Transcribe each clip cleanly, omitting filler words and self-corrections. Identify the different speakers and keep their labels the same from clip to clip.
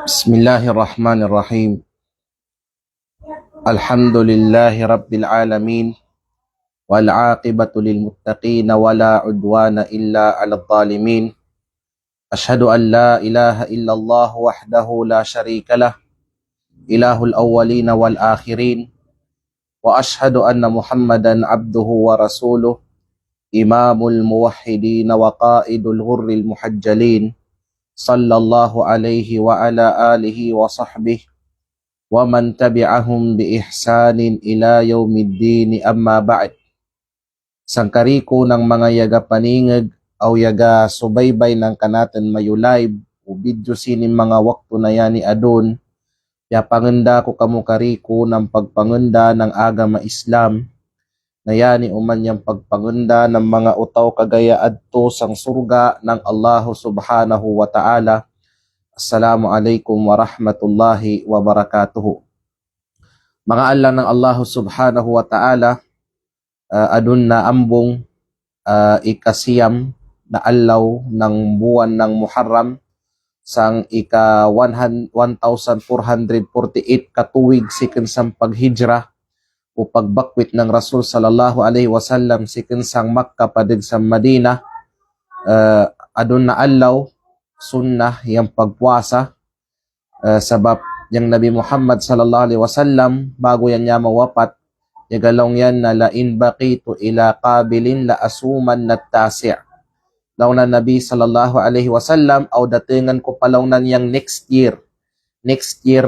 Speaker 1: Bismillahirrahmanirrahim. Alhamdulillahi rabbil alamin. Wal aqibatu lil muttaqin wala udwana illa 'alal zalimin. Ashhadu an la ilaha illallah wahdahu la syarika lah, ilahul awwalin wal akhirin. Wa ashhadu anna Muhammadan abduhu wa rasuluh, imamul muwahhidin wa qaidul ghurril muhajjalin. Sallallahu alaihi wa ala alihi wa sahbihi wa man tabi'ahum bi ihsanin ila yaumiddin, amma ba'd. Sangkariko ng mga yaga paningag aw yaga subaybay ng kanaten mayu live o video sining mga wakto na yani adon, ya panganda ko kamo kariko ng pagpanganda ng agama Islam na yani uman yang pagpanganda ng mga utaw kagaya adto sang surga ng Allah subhanahu wa ta'ala. Assalamualaikum warahmatullahi wabarakatuh. Mga Allah ng Allah subhanahu wa ta'ala, adun na ambong ikasiyam na alaw ng buwan ng Muharram sang ika 1448 katuwig sikin sang paghijra o pagbakwit ng Rasul sallallahu alaihi wasallam sikin sang Makkah padig sa Madina. Adun na alaw sunnah yang pagpuasa, sabab yang Nabi Muhammad sallallahu alaihi wasallam bago yan niya mawapat, yagalong yan na lain baqitu ila qabilin la asuman na tasi'. Law na Nabi sallallahu alaihi wasallam aw datingan ko palaw na niyang next year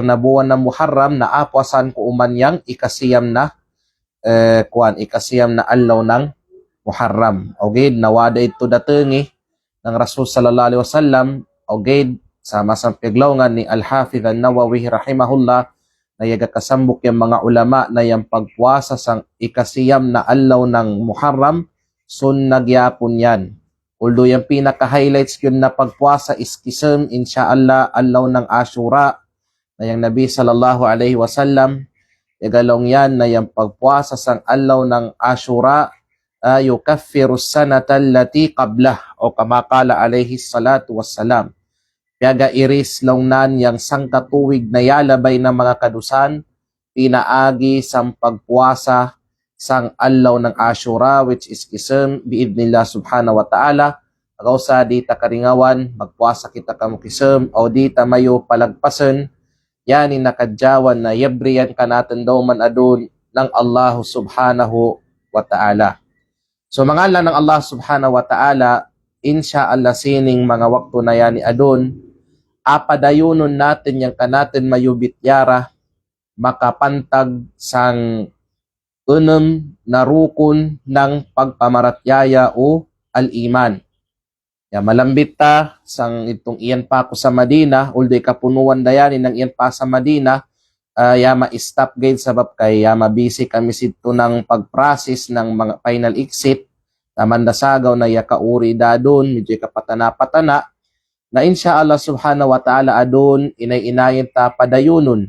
Speaker 1: na buwan ng Muharram na apwasan ko uman yang ikasiyam na ikasiyam na alaw ng Muharram. Okay, nawada ito datingi ng Rasul sallallahu alaihi wasallam. Okay, sa masang piglawngan ni Al-Hafidh An-Nawawi rahimahullah na yaga kasambok yung mga ulama na yung pagpuasa sang ikasiyam na alaw ng Muharram, sunnag yapon yan. Although yung pinaka-highlights yun na pagpuasa is kisem insyaallah alaw ng Ashura na yung Nabi sallallahu alaihi wasallam, yagalong yan na yung pagpuasa sang alaw ng Ashura yukaffiru sanata allati qablah o kamakala alaihi salatu wassalam. Yaga iris lawnan yang sangkatuwig na yalabay ng mga kadusan, pinaagi sang pagpuasa sang aldaw ng Ashura, which is kisem biidnillah subhanahu wa ta'ala. Agaw sa di ta karingawan, magpuasa kita kamo kisem, o di ta mayo palagpasen, yani nakadyawan na yabriyan ka natin daw man adun ng Allah subhanahu wa ta'ala. So mangalan ng Allah subhanahu wa ta'ala, insyaallah sining mga wakto na yani adun, apadayunon natin yang kanatin mayubit yara, makapantag sang na rukun ng pagpamaratyaya o al-iman. Ya malambit ta sang itong iyan pa ko sa Madina, ulday kapunuan dayani ng iyan pa sa Madina, ya ma-stop gate sabab kay ya mabisi kami sito ng pag-process ng mga final exit. Tamandasagaw na ya kauri dadon, medyo kapatana-patana, na insyaallah subhanahu wa ta'ala adun, inay-inayin ta padayunon,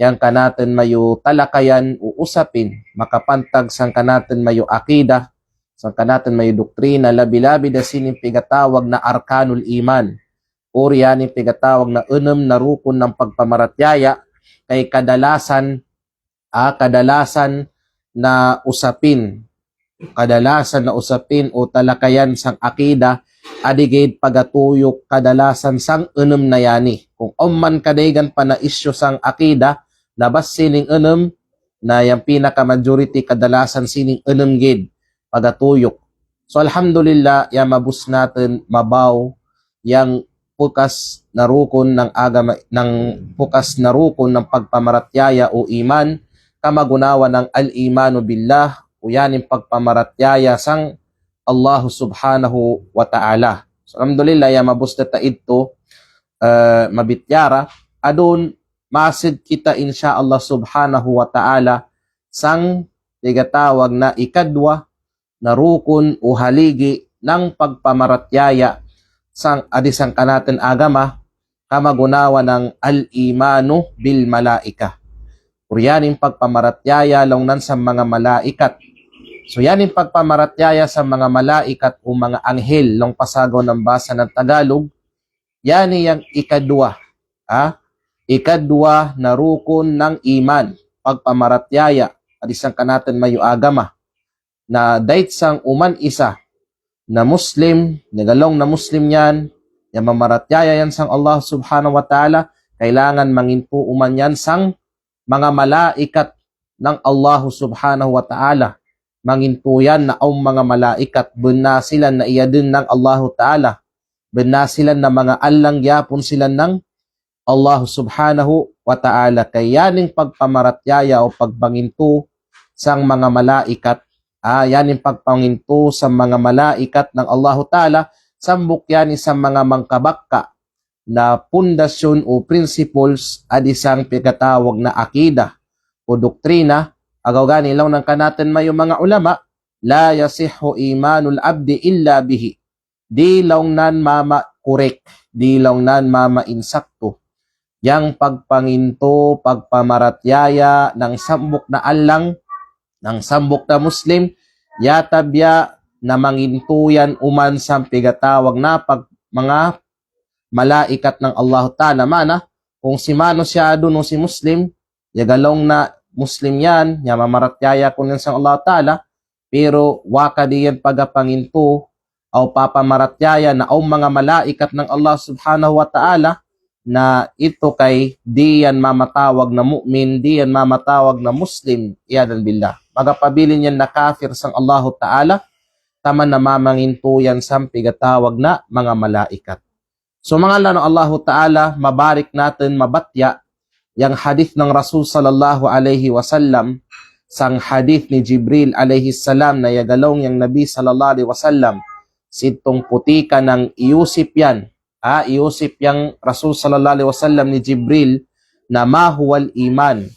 Speaker 1: yang kanatin mayo talakayan o usapin, makapantag sang kanatin mayo akida, sang kanatin mayo doktrina, labi-labi da sining pigatawag na arkanul iman, o riyaning pigatawag na na rukun ng pagpamaratyaya, kay kadalasan na usapin, o talakayan sang akida, adigid pagatuyok kadalasan sang na yani. Kung man kadaygan pa na isyo sang akida, labas sining na yung pinaka-majority kadalasan sining gid pagatuyok. So alhamdulillah, ya mabus natin mabaw yang pukas na rukun ng agama, ng pukas na rukun ng pagpamaratyaya o iman, kamagunawa ng al-imanu billah, o yaning pagpamaratyaya sang Allah subhanahu wa ta'ala. So alhamdulillah, ya mabus na ito mabityara, adun masid kita insyaallah subhanahu wa ta'ala sang tigatawag na ikadwa na rukun o haligi ng pagpamaratyaya sang adisang kanatin agama, kamagunawa ng al-imanu bil malaika. Kuryaning pagpamaratyaya longnan sa mga malaikat. So yaning pagpamaratyaya sa mga malaikat o mga anghel, long pasagaw ng basa ng Tagalog, yani yang ikadwa. Ikadwa na rukun ng iman, pagpamaratyaya, adisang kanatin mayo agama, na dait sang uman isa, na Muslim, nagalong na Muslim yan, yung mamaratyaya yan sang Allah subhanahu wa ta'ala, kailangan manginpo uman yan sang mga malaikat ng Allah subhanahu wa ta'ala. Manginpo yan na ang mga malaikat, bunasilan na iyadin ng Allah ta'ala, bunasilan na mga allang yapon sila ng Allah subhanahu wa ta'ala. Kaya yaning pagpamaratyaya o pagbanginto sang mga malaikat, yaning pagpanginto sa mga malaikat ng Allah ta'ala, sambok yani sa mga mangkabakka na pundasyon o principles adisang pigatawag na akida o doktrina. Agaw gani lang ng kanatin mayo mga ulama, la yasihhu imanul abdi illa bihi. Di lang nan mama korek, di lang nan mama insakto. Yang pagpanginto, pagpamaratyaya ng sambok na allang, ng sambok na Muslim, yatabya na mangintuyan uman sa pigatawag na mga malaikat ng Allah Ta'ala. Mana, kung si mano siya doon o si Muslim, yagalong na Muslim yan, ya mamaratyaya ko sa Allah Ta'ala, pero waka diyan pagapanginto o papamaratyaya na ang mga malaikat ng Allah Subhanahu wa Ta'ala, na ito kay diyan mamatawag na mu'min, diyan mamatawag na Muslim, iyadan billah. Magapabilin yan na kafir sang Allah Ta'ala, taman na mamanginto yan sa pigatawag na mga malaikat. So mga lano Allah Ta'ala, mabarik natin mabatya yang hadith ng Rasul sallallahu alaihi wasallam, sang hadith ni Jibril alaihi salam na yagalong yang Nabi sallallahu alaihi wasallam, sitong putika ng iusip yan, iusip yang Rasul sallallahu alaihi wasallam ni Jibril na mahuwal iman,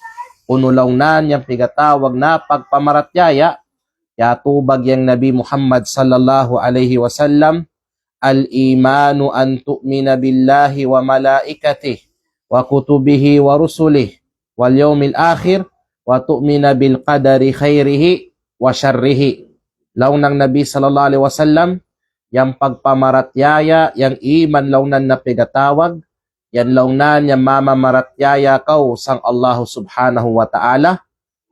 Speaker 1: unulaunan yang pigatawag na pagpamaratyaya, yatubag yang Nabi Muhammad sallallahu alaihi wasallam, al-imanu an tu'mina billahi wa malaikatih wa kutubihi wa rusulih wal yawmil akhir wa tu'mina bil qadari khairihi wa syarrihi. Law ng Nabi sallallahu alaihi wasallam, yang pagpamaratyaya, yang iman launan na pigatawag, yan launan yang mamamaratyaya kau sang Allah subhanahu wa ta'ala.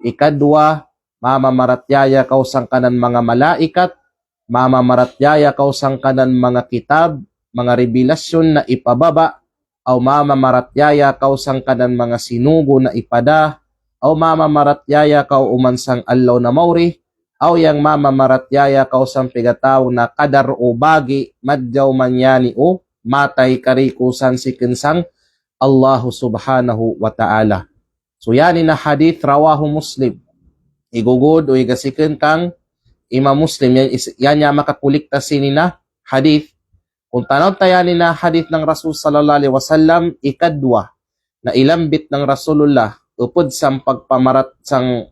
Speaker 1: Ikadwa, mamamaratyaya kaw sang kanan mga malaikat, mamamaratyaya kaw sang kanan mga kitab, mga revelasyon na ipababa, aw mamamaratyaya kaw sang kanan mga sinugo na ipada, aw mamamaratyaya kaw umansang allaw na mauri, aw yang mamamaratyaya kaw sang pigataw na kadar o bagi, madyaw manyani o matay karikusan si kinsang Allah subhanahu wa ta'ala. So yani na hadith rawahu Muslim. Igugod o igasikin kang Imam Muslim, yan niya makakulikta sinina hadith. Kung tanaw tayanin na hadith ng Rasul sallallahu alaihi wasallam, ikadwa na ilambit ng Rasulullah upod sa pagpamarat sang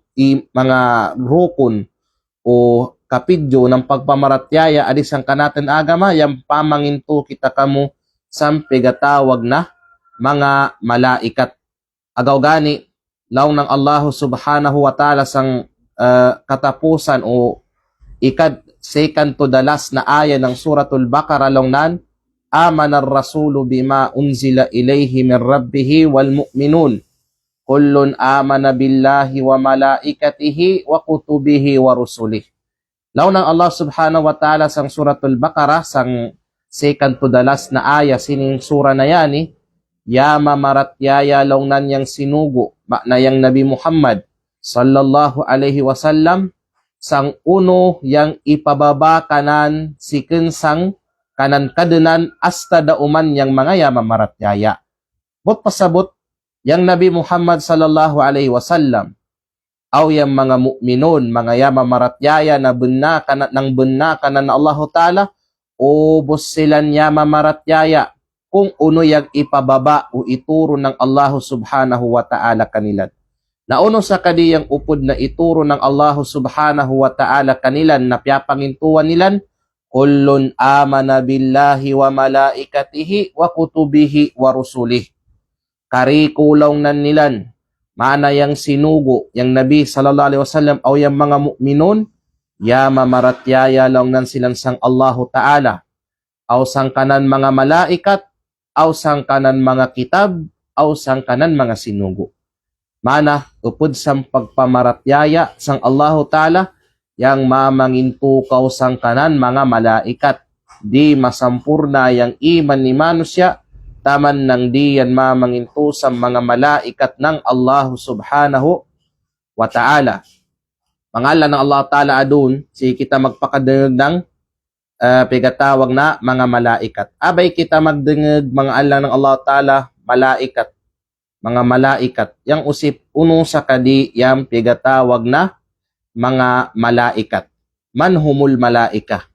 Speaker 1: mga rukun o kapidyo ng pagpamaratyaya adisang kanaten agama, yang pamanginto kita kamo sang pigatawag na mga malaikat. Agaw gani, law ng Allah subhanahu wa ta'ala sang katapusan o second to the last na aya ng suratul Baqarah longnan, amana ar-rasulu bima unzila ilayhi min rabbih wal mu'minun kullun amana billahi wa malaikatihi wa kutubihi wa rusulih. Law ng Allah subhanahu wa ta'ala sang suratul Baqarah sang second to the last na aya sining sura na yani, yama maratyaya longnan yang sinugo na yang Nabi Muhammad sallallahu alaihi wasallam sang uno yang ipababa kanan si kinsang kanan kadenan hasta dauman yang mga yamamaratyaya. Bot pasabot yang Nabi Muhammad sallallahu alaihi wasallam aw yang mga mu'minun, mga yamamaratyaya na bunna kanan na Allah Ta'ala, ubos silan yamamaratyaya kung uno yang ipababa o ituro ng Allah subhanahu wa ta'ala kanilan. Nauno sa kadiyang upod na ituro ng Allah subhanahu wa ta'ala kanilan na piyapangintuan nilan, kullun amana billahi wa malaikatihi wa kutubihi wa rusulih. Karikulaw nan nilan, mana yang sinugo, yang Nabi sallallahu alaihi wasallam o yang mga mu'minun, yama maratyaya lang nan silang sang Allah ta'ala, aw sang kanan mga malaikat, aw sang kanan mga kitab, aw sang kanan mga sinugo. Mana, upod sang pagpamaratyaya sang Allah Ta'ala, yang mamangintukaw sang kanan mga malaikat. Di masampurna yang iman ni manusya, taman nang di yan mamangintu sa mga malaikat ng Allah Subhanahu wa Ta'ala. Pangalan ng Allah Ta'ala adun, si kita magpakadengag ng pigatawag na mga malaikat. Abay kita magdengag mga ala ng Allah Ta'ala, malaikat. Mga malaikat, yang usip uno sa kadi yang pigatawag na mga malaikat. Manhumul malaika.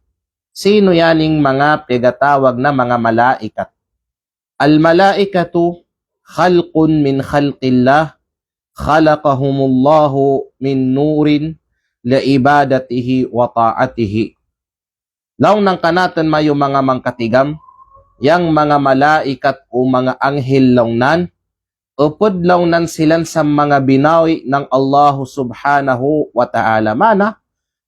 Speaker 1: Sino yaning mga pigatawag na mga malaikat? Al malaikatu khalqun min khalqillah, khalaqahumullahu min nurin li ibadatihi wa ta'atihi. Laong nang kanatan mayo mga mangkatigam, yang mga malaikat o mga anghel longnan, upod longnan silan sa mga binawi ng Allah subhanahu wa ta'ala. Mana,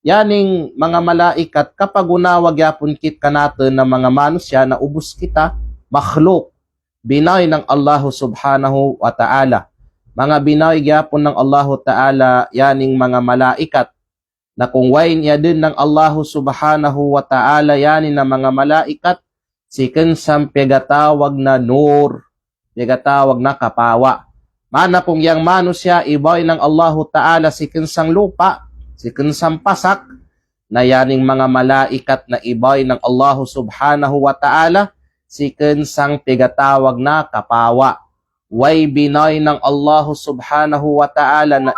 Speaker 1: yaning mga malaikat kapag unawag yapon kit kanatan ng mga manusya na ubos kita, makhluk, binawi ng Allah subhanahu wa ta'ala. Mga binawi yapon ng Allah ta'ala, yaning mga malaikat, na kung wain ya din ng Allah subhanahu wa ta'ala, yanin ng mga malaikat, sikin sang pegatawag na nur, pigatawag na kapawa. Mana kung yang manusya ibay ng Allahu Ta'ala si kinsang lupa, si kinsang pasak, na yaning mga malaikat na ibay ng Allahu Subhanahu wa Ta'ala si kinsang pigatawag na kapawa. Way binay ng Allahu Subhanahu wa Ta'ala na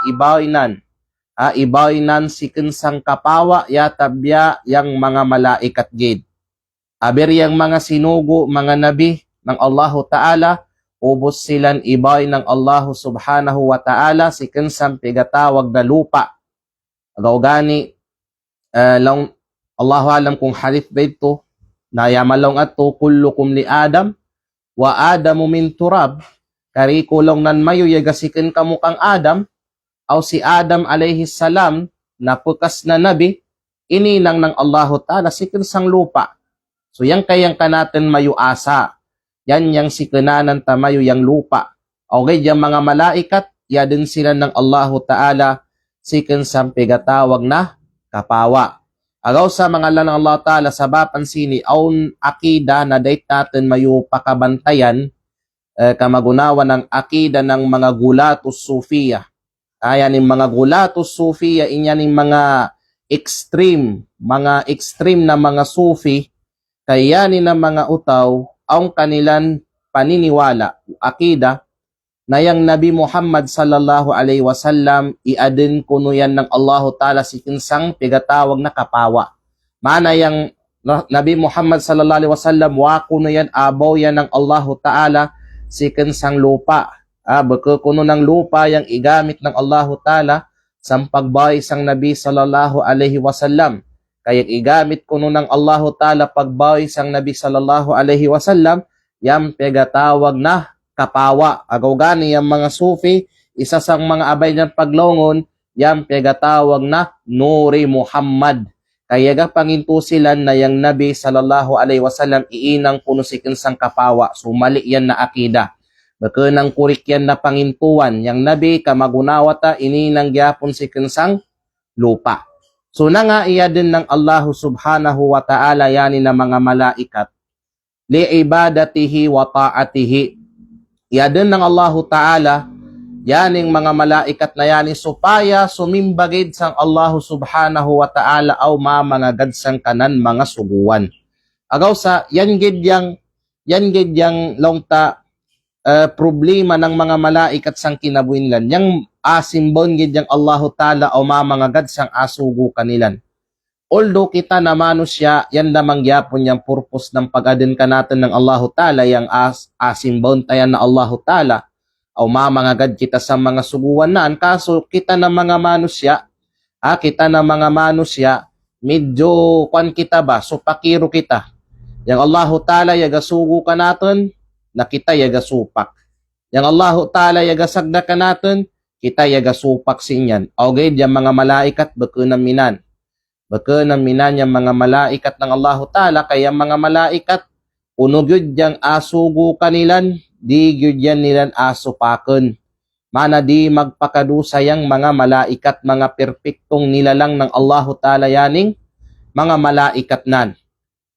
Speaker 1: ibaynan si kinsang kapawa yatabya yang mga malaikat gid. Aber yang mga sinugo, mga nabi ng Allahu Ta'ala, ubos silan ibay ng Allah subhanahu wa ta'ala si kinsang pigatawag na lupa. Agaw gani, lang Allahu alam kung hadith ba ito, na yamalong ato, kullukum li Adam, wa Adamu min turab, karikulong nan mayo yagasikin kamukang Adam, aw si Adam alayhi salam, na pukas na nabi, ininang ng Allahu ta'ala si kinsang lupa. So yang kayang kanatin mayo asa, yan yang si kananan tamayo yang lupa. Okay, yung mga malaikat, ya din sila ng Allahu Ta'ala sikin sang pigatawag na kapawa. Agaw sa mga ng Allah Ta'ala sa bapansini aun akida na date natin mayu pakabantayan kamagunawa ng akida ng mga gulatus sufiya. Ayan yung mga gulatus sufiya, inyan yung mga extreme na mga sufi, kaya ni na mga utaw ang kanilang paniniwala, akida, na yang Nabi Muhammad sallallahu alaihi wasallam iadin kuno yan ng Allah Ta'ala si kinsang pigatawag na kapawa. Mana yang Nabi Muhammad sallallahu alaihi wasallam wa kuno yan abaw yan ng Allah Ta'ala si kinsang lupa. Baka kuno ng lupa yang igamit ng Allah Ta'ala sa pagbay sang Nabi sallallahu alaihi wasallam. Kaya igamit kuno ng Allah Ta'ala pagbay sang Nabi sallallahu alaihi wasallam yang pigatawag na kapawa. Agaw gani yung mga sufi, isa sang mga abay ng paglongon, yung pegatawag na Nuri Muhammad. Kaya ga pangintusilan na yung Nabi sallallahu alaihi wasallam iinang puno si kinsang kapawa. So mali yan na akida. Baka nang kurik yan na pangintuan. Yung Nabi kamagunawata ininang gyapon si kinsang lupa. So na nga iya din ng Allah subhanahu wa ta'ala yani na mga malaikat li ibadatihi wa ta'atihi. Iadin ng Allah Ta'ala, yaning mga malaikat na yani supaya sumimbagid sang Allah Subhanahu wa Ta'ala aw mamangagad sang kanan mga suguan. Agaw sa yan gid yang longta problema ng mga malaikat sang kinabuinlan. Yang asimbon gid yang Allah Ta'ala aw mamangagad sang asugo kanilan. Although kita na manusya, yan lamang yapon yung purpose ng pag-adin ka natin ng Allah Ta'ala, yung asimbaon tayan na Allah Ta'ala, o mamangagad kita sa mga suguan naan. Kaso kita na mga manusya, medyo kwan kita ba, so pakiro kita. Yung Allah Ta'ala, yagasugo ka natin, na kita yagasupak. Yung Allah Ta'ala, yagasagda ka natin, kita yagasupak sinyan. Okay, yung mga malaikat, baka naminan. Baka naminan yung mga malaikat ng Allah Ta'ala, kaya mga malaikat, unog yun yung asugo kanilan, di yun yan nilan asupaken. Mana di magpakadusa yung mga malaikat, mga perpektong nilalang ng Allah Ta'ala yaning mga malaikat nan.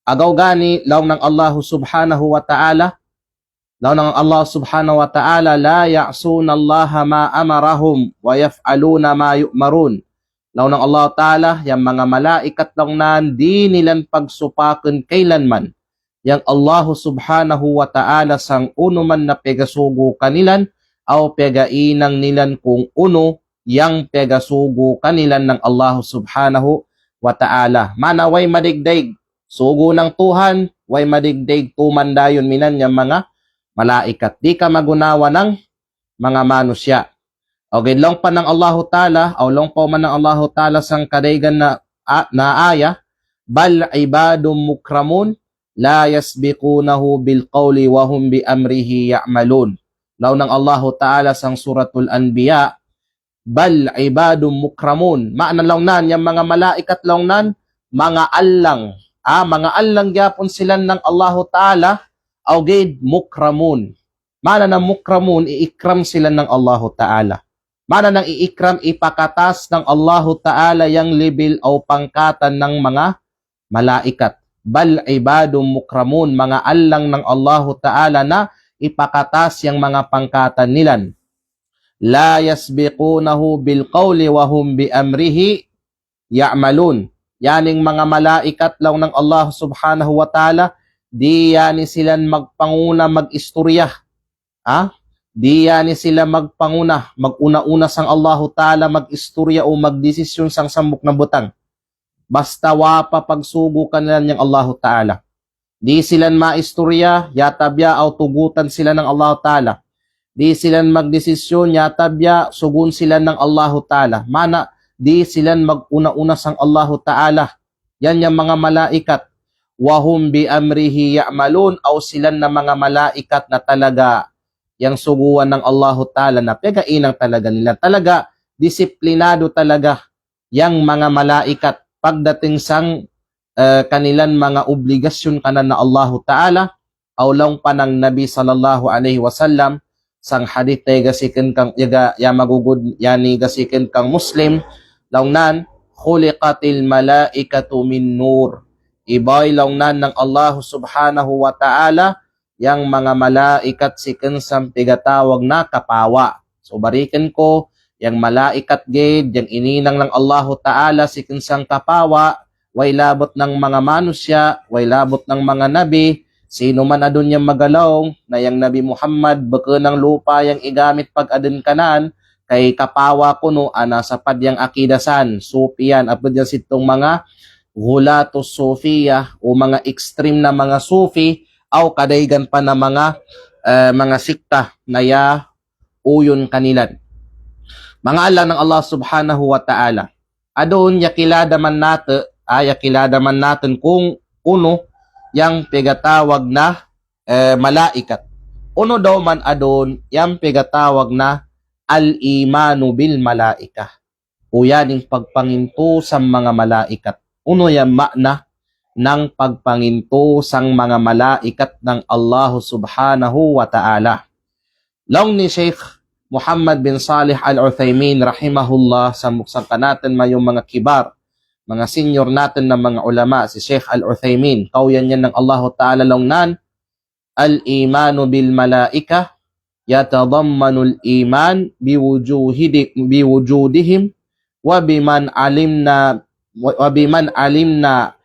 Speaker 1: Agaw gani, law ng Allah Subhanahu wa Ta'ala, la ya'suna Allah ma amarahum wa yaf'aluna ma yu'marun. Law ng Allah Ta'ala, yung mga malaikat lang nan, di nilan pagsupaken kailanman. Yang Allah Subhanahu wa Ta'ala sang uno man na pegasugo kanilan, aw pegainang nilan kung uno, yang pegasugo kanilan ng Allah Subhanahu wa Ta'ala. Manaway madigdig, sugo ng Tuhan, way madigdig, tumandayon minan yung mga malaikat. Di ka magunawa ng mga manusya. Okay, long pa ng Allah Ta'ala, o long pa man ng Allah Ta'ala sang kadaygan na aya, bal ibadum mukramun, la yasbiqunahu bil qawli wa hum bi amrihi ya'malun. Law ng Allah Ta'ala sang suratul Anbiya, bal ibadum mukramun. Maana lang nan, yung mga malaikat lang nan, mga allang. Mga allang gyapon sila ng Allah Ta'ala, o gid mukramun. Maana na mukramun, iikram sila ng Allah Ta'ala. Mana nang iikram, ipakatas ng Allah Ta'ala yang level o pangkatan ng mga malaikat. Bal ibadum mukramun, mga allang ng Allah Ta'ala na ipakatas yung mga pangkatan nilan. La yasbiqunahu bil qawli wa hum bi amrihi ya'malun. Yaning mga malaikat lang ng Allah Subhanahu wa Ta'ala, di yani silang magpanguna, mag-istorya. Di yani sila magpanguna, mag-una-una sang Allahu Ta'ala, mag-istorya o magdesisyon sang sambok na butang. Basta wapa pagsugo kanila niyang Allahu Ta'ala. Di sila maistorya, yatabya o tugutan sila ng Allahu Ta'ala. Di sila magdesisyon, yatabya, sugun sila ng Allahu Ta'ala. Mana, di sila mag-una-una sang Allahu Ta'ala. Yan yung mga malaikat. Wahum bi amrihi ya'malun, o sila na mga malaikat na talaga yang suguan ng Allah Ta'ala na pegainang talaga nila. Talaga, disiplinado talaga yang mga malaikat pagdating sang kanilang mga obligasyon kanan na Allah Ta'ala, aw lang pa ng Nabi sallallahu alaihi wasallam, sang hadith na gasiken kang ya magugud yani gasiken kang Muslim laungnan khuliqatil malaikatu min nur. Ibay laungnan ng Allah subhanahu wa ta'ala yang mga malaikat siken sang pigatawag na kapawa. So bariken ko yang malaikat gid yang ininang ng Allah ta'ala siken sang kapawa, way labot ng mga manusya, way labot ng mga nabi, sino man adun yang magalong na yang Nabi Muhammad baka ng lupa yang igamit pag adun kanan kay kapawa kuno ana sa padyang akidasan sufiyan apod yan sitong mga gulatos sufiya o mga extreme na mga sufi aw kadaygan pa na mga sikta na ya uyon kanilan. Mga Allah ng Allah subhanahu wa ta'ala. Adon yakilada man natin kung uno yang pigatawag na malaikat. Uno daw man adon yang pigatawag na al-imanu bil malaika. O yaning pagpanginto sa mga malaikat. Uno yang makna ng pagpanginto sang mga malaikat ng Allah subhanahu wa ta'ala. Long ni Sheikh Muhammad bin Salih Al-Uthaymin rahimahullah sa muksangka natin mayong mga kibar, mga senior natin na mga ulama, si Sheikh Al-Uthaymin, kauyan yan ng Allah ta'ala longnan, al-imanu bil malaika yatadammanu al-iman biwujudihim wa biman alimna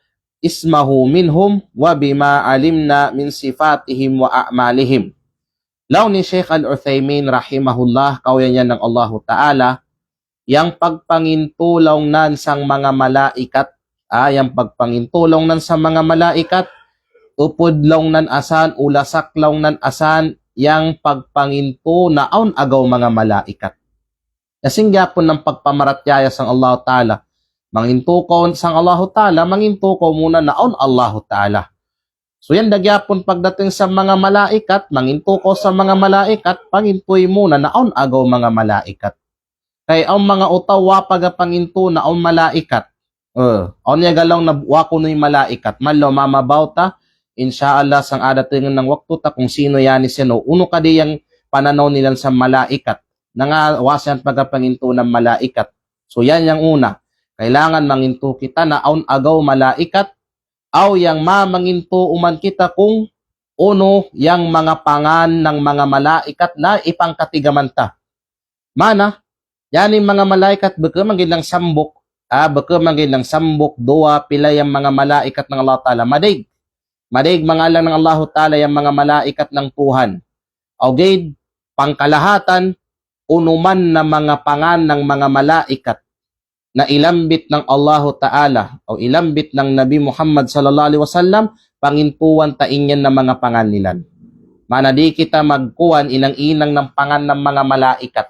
Speaker 1: ismahu minhum wa bima alimna min sifatihim wa a'malihim. Law ni Sheikh Al-Uthaymin rahimahullah, kauyan yan ng Allah ta'ala, yang pagpangintulong nan sang mga malaikat, yang pagpangintulong nan sa mga malaikat, upudlong nan asan, ulasaklong nan asan, yang pagpanginto na aun agaw mga malaikat. Kasing gyapon ng pagpamaratyaya sang Allah ta'ala, manginto ko sang Allah ta'ala, manginto ko muna naon Allah ta'ala. So yan dagyapon pagdating sa mga malaikat, manginto ko sa mga malaikat, pangintoy muna naon agaw mga malaikat. Kay ang mga utawa pagapanginto na ang malaikat. On ya galaw na wako noy malaikat, malo mamabawta, insyaallah sang adatingan ng waktu ta kung sino yani sino. Uno kadi yang pananaw nilang sa malaikat. Nangawasan pagapanginto ng malaikat. So yan yang una. Kailangan manginto kita na aun agaw malaikat aw yang mamanginto uman kita kung uno yang mga pangan ng mga malaikat na ipangkatigamanta. Mana, yani mga malaikat baka magilang sambok, baka magilang sambok, dua, pila yung mga malaikat ng Allah Ta'ala. Madig mga lang ng Allah Ta'ala yung mga malaikat ng Tuhan. O gid, pangkalahatan, unuman na mga pangan ng mga malaikat na ilambit ng Allah Ta'ala o ilambit ng Nabi Muhammad sallallahu alaihi wasallam, pangintuan taingyan na mga pangan nilan. Mana di kita magkuhan inang-inang ng pangan ng mga malaikat.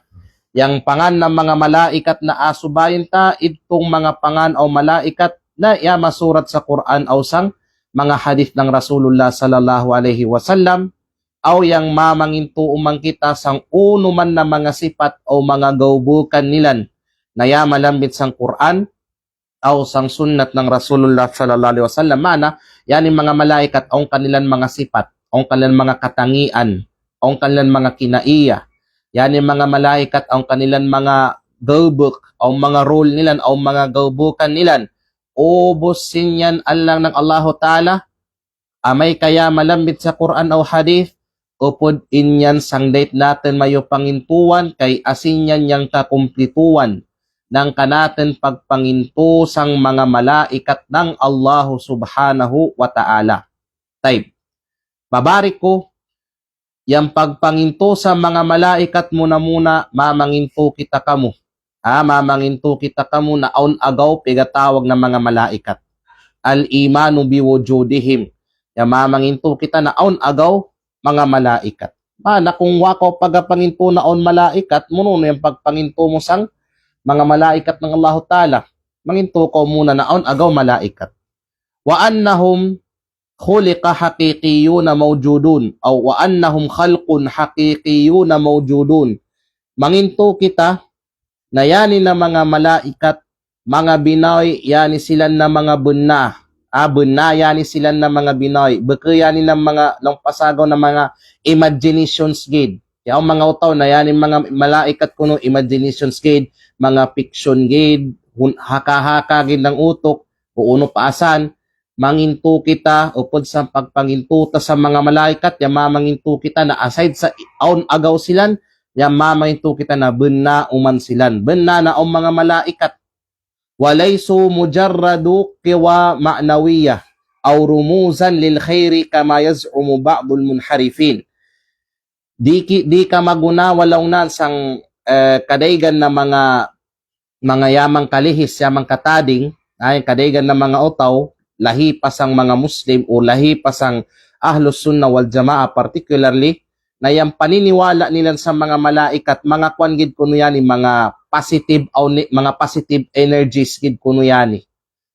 Speaker 1: Yang pangan ng mga malaikat na asubayin ta, itong mga pangan o malaikat na masurat sa Quran o sang mga hadith ng Rasulullah sallallahu alaihi wasallam o yang mamanginto umang kita sang uno man na mga sipat o mga gaubukan nilan na malambit sang Quran o sang sunnat ng Rasulullah sallallahu alaihi wasallam. Mana, yan yung mga malaikat o kanilang mga sipat, o kanilang mga katangian, o kanilang mga kinaiya. Yan yung mga malaikat ang kanilang mga gaubuk, ang mga role nilan, ang mga gaubukan nilan. Ubusin yan alang ng Allah Ta'ala. Amay kaya malambit sa Quran o hadith, upod inyan sang date natin mayo pangintuan, kay asin yan yang kakumplituan ng kanatin pagpanginto sang mga malaikat ng Allah Subhanahu wa Ta'ala. Type. Babarik ko, yang pagpanginto sa mga malaikat muna mamanginto kita kamo. Mamanginto kita kamo na aun agaw pigatawag ng mga malaikat. Al-imanu biwujudihim. Yang mamanginto kita na aun agaw mga malaikat. Na kung wako pagapanginto na aun malaikat, muno yung pagpanginto mo sang mga malaikat ng Allah Ta'ala. Manginto ko muna na aun agaw malaikat. Wa annahum khuliqa haqiqiyuna mawjudun aw wa annahum khalqun haqiqiyuna mawjudun. Manginto kita na yani na mga malaikat, mga binoy, yani sila na mga bunna. Bunna, yani sila na mga binoy. Baka yani na mga lang pasagaw na mga imaginations gid. Kaya ang mga utaw na yan, yung mga malaikat kuno, imaginations gid, mga fiction gid, haka-haka gid ng utok, o uno paasan, manginto kita, upod sa pagpangintuta sa mga malaikat, yung mamanginto kita na aside sa aun agaw silan, yung mamanginto kita na benna uman silan. Benna na ang mga malaikat. Walaysu mujarradu kiwa ma'nawiyah aw rumuzan lil khairi kama yaz'umu ba'dul munharifin. Di ka maguna walaw na sang kadaygan na mga yamang kalihis, yamang katading, ay kadaygan na mga utaw, lahi pa sang mga Muslim o lahi pa sang Ahlus Sunnah wal Jamaa, particularly na yung paniniwala nila sa mga malaikat, mga kwan gid kuno yani, mga positive energies gid kuno yani.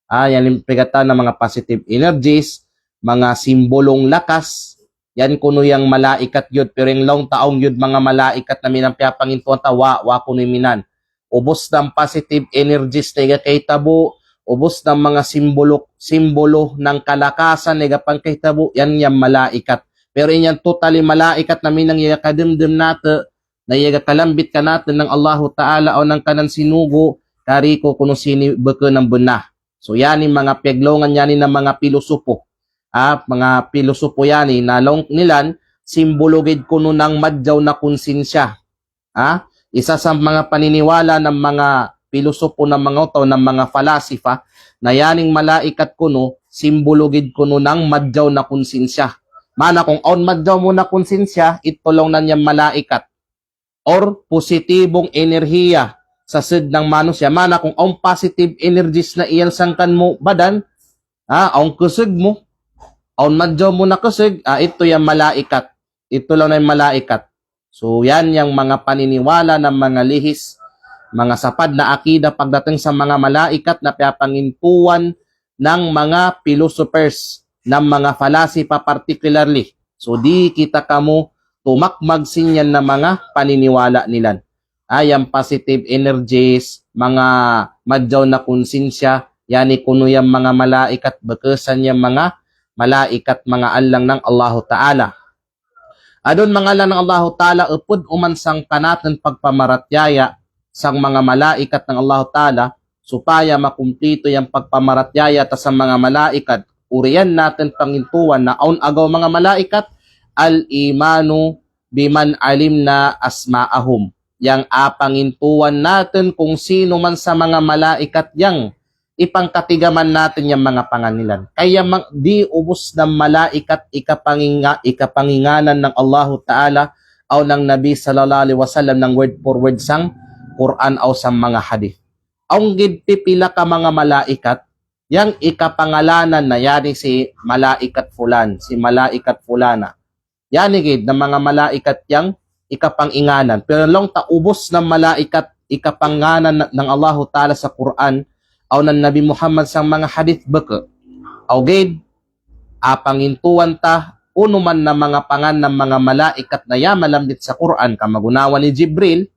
Speaker 1: Yan yung pigatan ng mga positive energies, mga simbolong lakas, yan kuno yung malaikat yun, pero yung long taong yun mga malaikat na minampyapangintuan tawa, wa kuno minan. Ubos ng positive energies na kay tabo, ubos ng mga simbolo ng kalakasan na pangkahitabo, yan yung malaikat. Pero yan totally malaikat na minang yakadimdim natin, na yagakalambit ka natin ng Allahu Ta'ala o ng kanan sinugo, kariko kuno sini beke ng bunah. So yan yung mga piaglongan yan ng mga pilosopo. Mga pilosopo yan na long nilan, simbologid kuno ng madyaw na konsensya. Isa sa mga paniniwala ng mga pilosopo ng mga utaw, ng mga falasifa, na yaning malaikat kuno, simbologid kuno ng madyaw na konsensya. Mana kung on madyaw mo na konsensya, ito lang na niyang malaikat. Or positibong enerhiya sa sid ng manusya. Mana kung on positive energies na iyang sangkan mo badan, on kusig mo, on madyaw mo na kusig, ito yung malaikat. Ito lang na yung malaikat. So yan yung mga paniniwala ng mga lihis, mga sapad na akida pagdating sa mga malaikat na piyapangintuan ng mga philosophers, ng mga falasifa particularly. So di kita kamo tumakmag sinyan na mga paniniwala nilan. Yung positive energies, mga madyaw na konsensya, yani kuno yung mga malaikat, bakasan yung mga malaikat, mga alang ng Allahu Ta'ala. Adon mga alang ng Allahu Ta'ala, upod umansang kanatan pagpamaratyaya sang mga malaikat ng Allahu Ta'ala, supaya makumplito yung pagpamaratyaya ta sa mga malaikat. Uriyan natin pangintuan na aun agaw mga malaikat, al-imanu biman alimna asma'ahum. Yang apangintuan natin kung sino man sa mga malaikat yang ipangkatigaman natin yung mga panganilan. Kaya di ubos ng malaikat ikapanginganan ng Allahu Ta'ala o ng Nabi sallallahu alaihi wasallam ng word for word sang Quran o sa mga hadith. Ang gidpipila ka mga malaikat, yang ikapangalanan na yani si malaikat fulan, si malaikat fulana. Yani gid ng mga malaikat yang ikapanginganan. Pero long taubos ng malaikat ikapanganan ng Allahu Ta'ala sa Quran o ng Nabi Muhammad sa mga hadith baka. O gid, apangintuan ta, uno man na mga pangan ng mga malaikat na yamalambit sa Quran, kamagunawa ni Jibril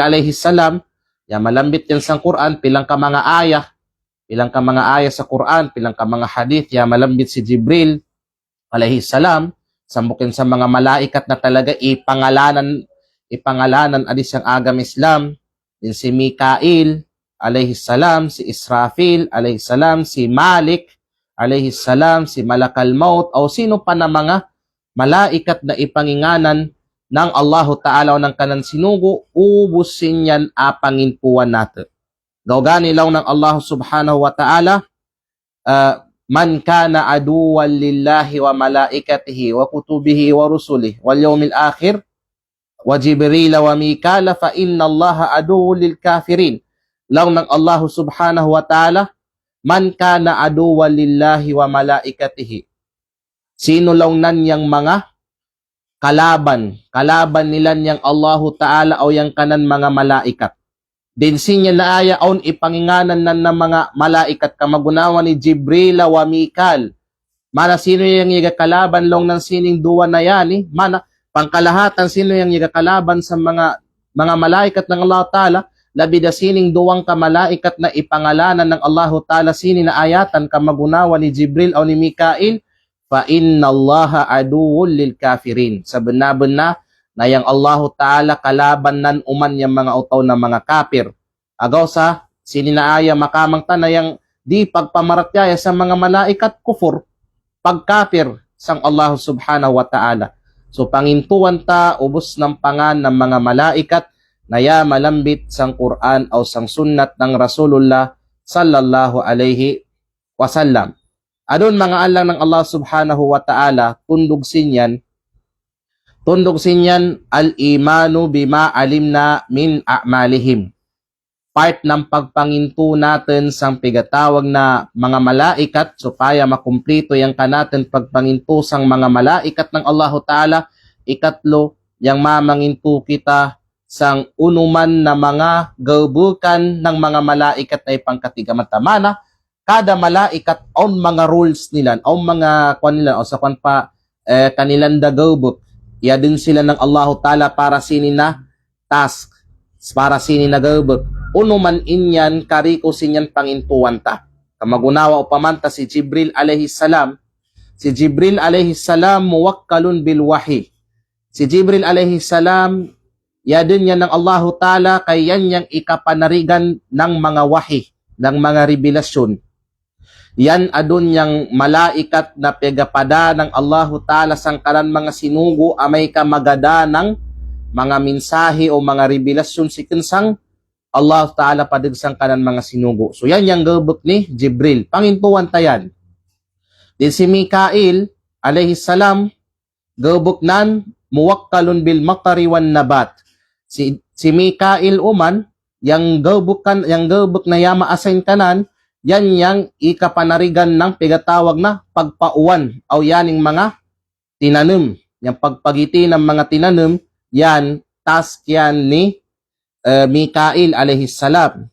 Speaker 1: alayhi salam, yamalambit yan sa Quran, pilang ka mga ayah, pilang ka mga ayah sa Quran, pilang ka mga hadith, yamalambit si Jibril alayhi salam, sambukin sa mga malaikat na talaga ipangalanan adis ang agam Islam, din si Mikail alayhi salam, si Israfil alayhi salam, si Malik alayhi salam, si Malakal Maut, o sino pa na mga malaikat na ipanginganan ng Allahu Ta'ala o ng kanan sinugo, ubusin yan apanginpuan natin. Gawgani lang ng Allah Subhanahu wa Ta'ala, man kana aduwan lillahi wa malaikatihi wa kutubihi wa rusulihi wal yawmil akhir wa Jibril wa Mikala fa inna Allaha aduwwun lil kafirin. Lang ng Allah Subhanahu wa Ta'ala, man kana aduwan lillahi wa malaikatihi. Sino lang nan yang mga kalaban nila yang Allahu Ta'ala o yang kanan mga malaikat. Din sinya na aya on ipanginganan nan ng mga malaikat kamagunawan ni Jibril wa Mikal. Mana sino yang igakalaban long ng sining duwa na yan mana pangkalahatan sino yang igakalaban sa mga malaikat ng Allah Ta'ala, labi da sining duwang ka malaikat na ipangalanan ng Allahu Ta'ala sini na ayatan kamagunawan ni Jibril o ni Mikail, fa inna Allaha aduwwun lil kafirin. Sa benar-benar na yang Allahu Ta'ala kalaban nan uman yang mga utaw na mga kafir. Agaw sa sininaaya makamang tanayang di pagpamaratyaya sa mga malaikat kufur, pagkafir sang Allah Subhanahu wa Ta'ala. So pangintuan ta ubos ng pangan ng mga malaikat na ya malambit sang Quran o sang sunnat ng Rasulullah sallallahu alaihi wasallam. Adon mga alang ng Allah Subhanahu wa Ta'ala, tundog sinyan al-imanu bima alimna min a'malihim. Part ng pagpanginto natin sang pigatawag na mga malaikat, supaya makumplito yung kanatin pagpanginto sang mga malaikat ng Allah Ta'ala. Ikatlo, yung mamanginto kita sang unuman na mga gabukan ng mga malaikat ay pangkatigamat-tamana. Kada malaikat on mga rules nila, on mga kwan nila, o sa kwan pa kanilang dagabuk. Iya din sila ng Allah Ta'ala para sini na task, para sini na gabuk. Unuman inyan, kariko sinyan pangintuan ta. Kamagunawa o pamanta si Jibril alayhi salam. Si Jibril alayhi salam muwakkalun bil wahi. Si Jibril alayhi salam, yadin yan ng Allah Ta'ala kay yan yang ikapanarigan ng mga wahi, ng mga revelasyon. Yan adun yang malaikat na pegapada ng Allah Ta'ala sang kanan mga sinugo amay kamagada ng mga mensahe o mga revelasyon si kinsang Allah Ta'ala padigsang kanan mga sinugo. So yan yung gabuk ni Jibril. Pangintuan tayan. Din si Mikail alayhi salam, gabuk nan muwakkalun bil makari wan nabat. Si Mikail uman, yang gabuk na yama asign kanan, yan yang ikapanarigan ng pigatawag na pagpauwan o yaning mga tinanim. Yung pagpagiti ng mga tinanim, yan, task yan ni Mikail alayhi salam.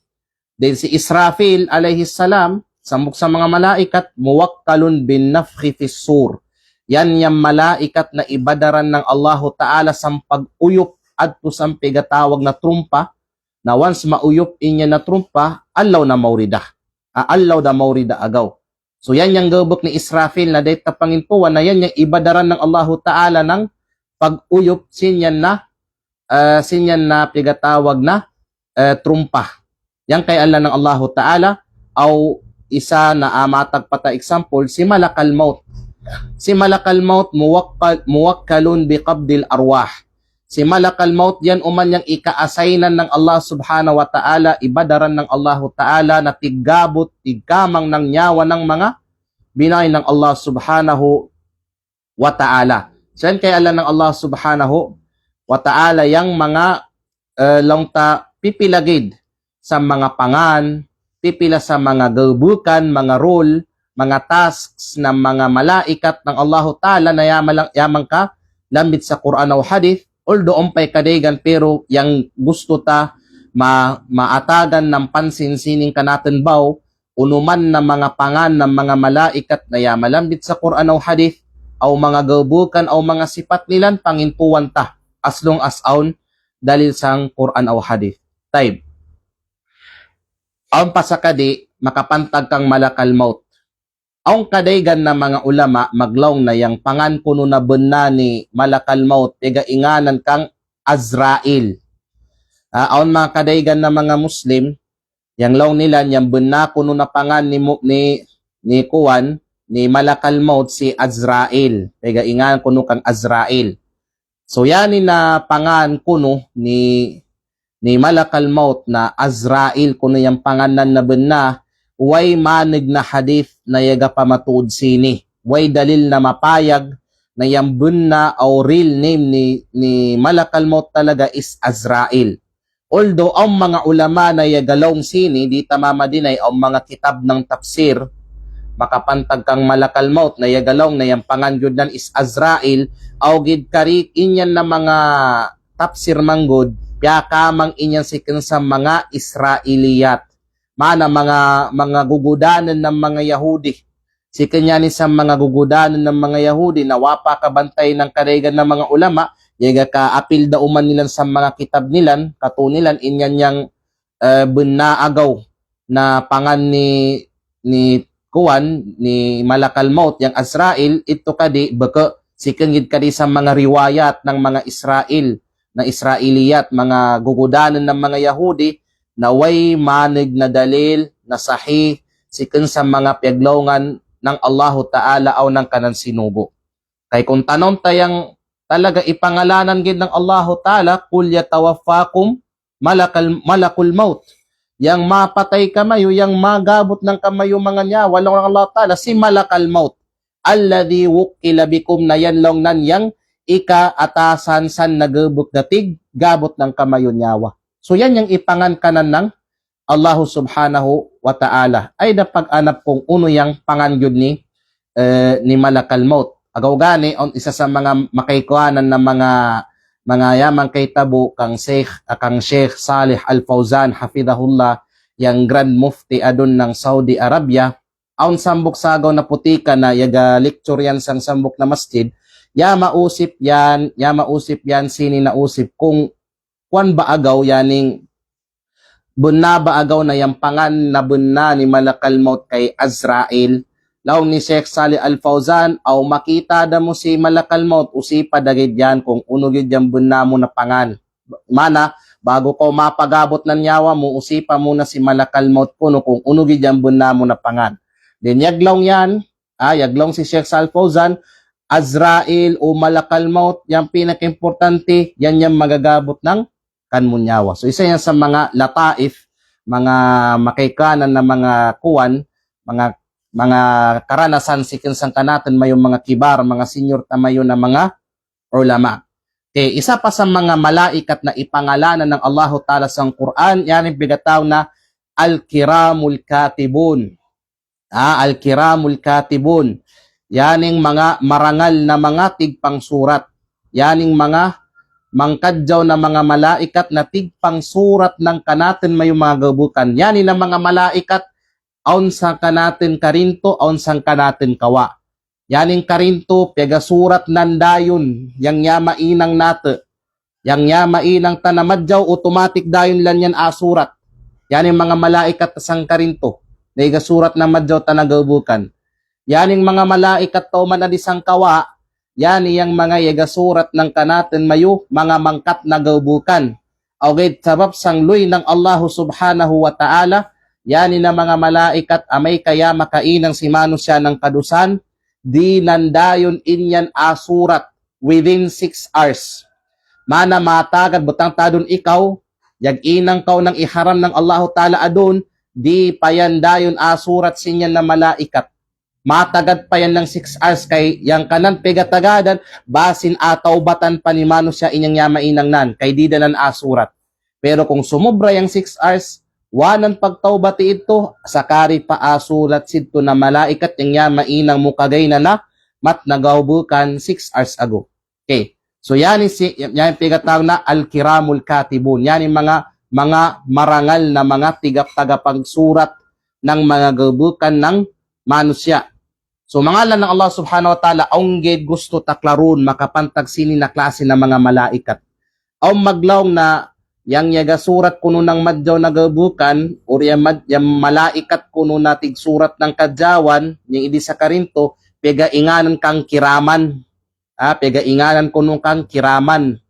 Speaker 1: Then si Israfil alayhi salam, samok sa mga malaikat, muwakkalun bin nafhi fis sur. Yan yung malaikat na ibadaran ng Allah Ta'ala sa pag-uyop at sa pigatawag na trumpa, na once mauyop inya na trumpa, allaw na maurida. Allaw da maurida agaw. So yan yung gabok ni Israfil na dahil pangintuan na yan yung ibadaran ng Allah Ta'ala ng pag-uyop sinyan na pigatawag na trumpa. Yan kay Allah ng Allah Ta'ala au isa na amatag pata example si Malakal Maut. Si Malakal Maut muwakkalun biqabdil arwah. Si Malakal Maut yan uman yang ika-assignan ng Allah Subhanahu wa Ta'ala, ibadaran ng Allah Ta'ala na tigabot, tigkamang ng nyawa ng mga binay ng Allah Subhanahu wa Ta'ala. So yan kay Allah ng Allah Subhanahu wa Ta'ala yang mga langta pipilagid sa mga pangan, pipila sa mga gabukan, mga role, mga tasks ng mga malaikat ng Allah Ta'ala na yamang ka lambit sa Quran o Hadith. Although umpay kadegan pero yang gusto ta maatagan ng pansin sining kanatin baw unuman na mga pangan ng mga malaikat na yamalambit sa Quran o Hadith o mga gabukan o mga sipat nilan pangintuan ta as long as aun dalil sang Quran o Hadith. Type. Aun pasakadi makapantag kang Malakal Maut. Ang kadaygan na mga ulama maglawng na yang pangan kuno na bunna ni Malakal Maut tiga inganan kang Azrail. Aon mga kadaygan na mga Muslim yang law nila yang bunna kuno na pangan ni Kuwan ni Malakal Maut si Azrail. Tiga inganan kuno kang Azrail. So yani na pangan kuno ni Malakal Maut na Azrail kuno yang panganan na bunna. Way manig na hadith na yaga pamatuod sini. Way dalil na mapayag na yambun na o real name ni Malakal Maut talaga is Azrail. Although ang mga ulama na yagalong sini, di tamama dinay ang mga kitab ng tafsir, makapantag kang Malakal Maut na yagalong na yung panganggod nan is Azrail, o gid karik inyan na mga tafsir manggod, piya kamang inyan sikin sa mga Israeliyat. Mana mga gugudanan ng mga Yahudi. Si kanya ni sa mga gugudanan ng mga Yahudi na wapa kabantay ng karegan ng mga ulama, yaga ka apil da uman nilan sa mga kitab nilan, katunilan inyan yang bunaagaw na pangan ni Kuwan, ni Malakal Maut, yang Azrail, ito kadi, baka sikangid kadi sa mga riwayat ng mga Israel, na Israeliyat, mga gugudanan ng mga Yahudi, na way manig na dalil, na sahih, sikin sa mga piaglongan ng Allahu Ta'ala o ng kanan sinugo. Kay kung tanon tayang talaga ipangalanan gid ng Allahu Ta'ala, kul yatawaffakum malakul maut. Yang mapatay kamayo, yang magabot ng kamayo mga nyawa ng Allah Ta'ala, si malakal maut. Alladhi wukila bikum na yan long nan yang ika-atasan san nagabot datig, gabot ng kamayo nyawa. So yan yung ipangan kanan ng Allah subhanahu wa ta'ala. Ay napag-anap kong uno yung pangangyod ni malakal maut. Agaw gani, isa sa mga makaikuanan ng mga yamang kay tabo kang Sheikh Salih Al-Fawzan hafidahullah, yang Grand Mufti adun ng Saudi Arabia, aun sambok sagaw na putika na yaga lecture yan sang sambok na masjid, ya mausip yan sini na usip kung kwan ba agaw yaning bunna ba agaw na yang pangan na bunna ni malakal maut kay Azrael. Law ni Sheikh Salih Al-Fawzan, aw makita da mo si malakal maut, usipa dagid yan kung unugid yan bunna mo na pangan. Mana, bago ko mapagabot ng nyawa mo, usipa muna si malakal maut kuno kung unugid yan bunna mo na pangan. Then yaglong yan, yaglong si Sheikh Salih Al-Fawzan, Azrael o malakal maut, yung pinaka-importante, yan yung magagabot ng kanmunyawa. So isa yan sa mga lataif, mga makaikanan na mga kuwan, mga karanasan sikin sang kanatin mayong mga kibar, mga senior tamayo na mga ulama. Okay, isa pa sa mga malaikat na ipangalanan ng Allah Ta'ala sa Quran, yan yung bigataw na Al-Kiramul Katibun. Al-Kiramul Katibun. Yan yung mga marangal na mga tigpang surat. Yan yung mga mangkadyaw na mga malaikat na tigpang surat ng kanatin mayong mga gabukan. Yan yung mga malaikat aun sa kanatin karinto, aun sang kanatin kawa. Yaning karinto, pega surat nandayon, yang yama inang nate. Yang yama inang tanamadyaw, automatic dayon lan yan asurat. Yaning mga malaikat sang karinto, na igasurat na madyaw tanagabukan. Yaning mga malaikat tauman na disang kawa, yan yang mga igasurat ng kanatin mayo, mga mangkat na gabukan. Okay, sabab sang luy ng Allah subhanahu wa ta'ala, yan na mga malaikat amay kaya makainang si manusya ng kadusan, di nandayon inyan asurat within 6 hours. Mana matagad butang tadon ikaw, yag inang kau nang iharam ng Allah Ta'ala adun, di payandayon asurat sinyan na malaikat. Matagad pa yan ng 6 hours kay yang kanan pegatagadan, basin ataw batan pa ni manusya inyang yamainang nan, kay di dalan asurat. Pero kung sumubra yung 6 hours, wanan pagtawbati ito, sakari pa asulat sidto na malaikat yung yamainang mukagay na mat nagawbukan 6 hours ago. Okay. So yan yung pigatawag na Al-Kiramul Katibun. Yan yung mga marangal na mga tagapagsurat ng mga gabukan ng manusya. So mangalan ng Allah subhanahu wa ta'ala, aunggid gusto taklarun makapantag sini na klase ng mga malaikat. Aung maglaw na yang yaga surat kuno ng madyaw na gabukan or yung malaikat kuno natig surat ng kadyawan yung idi sa karinto, pega inganan kang kiraman. Pega inganan kuno kang kiraman.